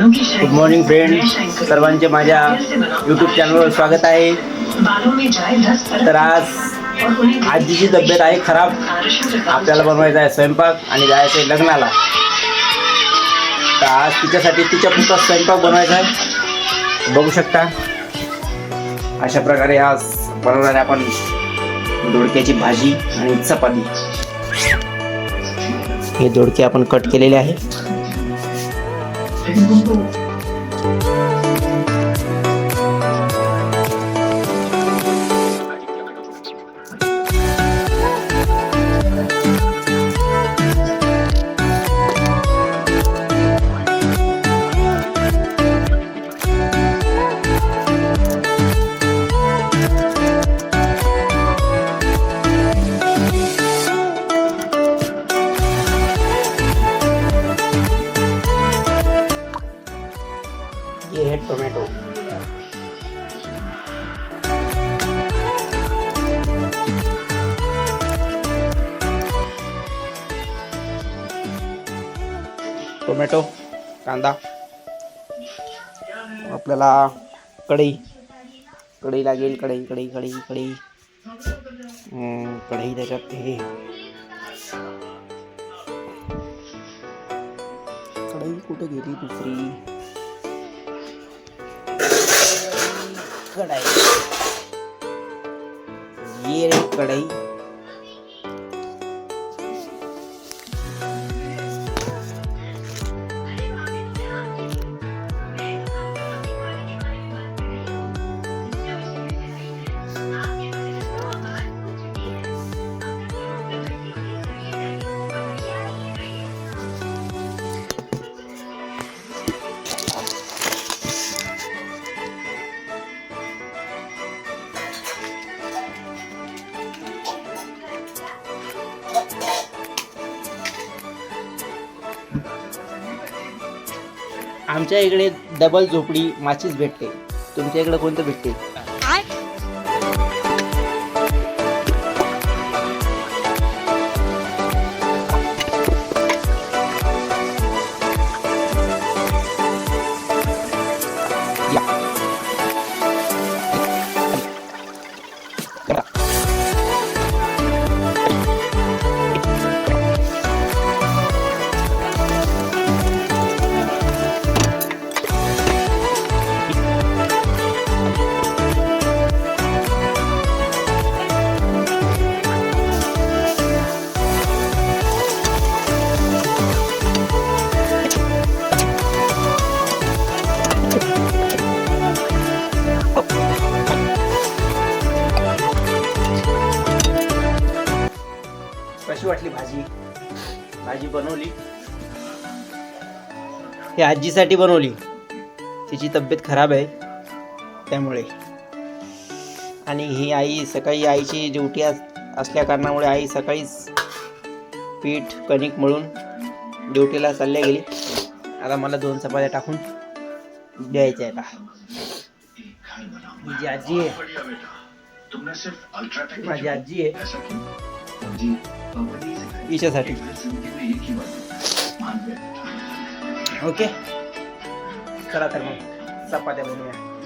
Good morning friend, सर्वांचे माझ्या YouTube चॅनलवर स्वागत आहे. तर आज आजीची तब्येत आहे खराब. आपल्याला बनवायचा आहे स्वयंपाक आणि जायचं आहे लग्नाला. तर आज तिच्यासाठी तिच्या पुरता स्वयंपाक बनवायचा आहे. बघू शकता अशा प्रकारे आज बनवणार आहे आपण दोडक्याची भाजी आणि चपाती. हे दोडके आपण कट केलेले आहे. ये है टोमेटो. टोमॅटो, कांदा. आपल्याला कढई लागेल. कढई त्याच्यात हे कढई कुठे गेली दुसरी कढ़ाई. ये कढ़ाई. आमच्या इकडे डबल झोपडी माचीच भेटते. तुमच्या इकडे कोणतं भेटते? कशी वाटली भाजी बनवली. ही आजीसाठी बनवली. तिची तब्येत खराब आहे त्यामुळे. आणि ही आई सकाळी आईची ड्युटी असल्या कारणामुळे आई सकाळीच पीठ कणिक मळून ड्युटीला चालल्या गेली. आता मला 2 चपात्या टाकून द्यायच्या आहेत. ही जी आजी आहे माझी आजी आहे हिच्यासाठी. ओके, चला तर मग चपात्या बनवूया.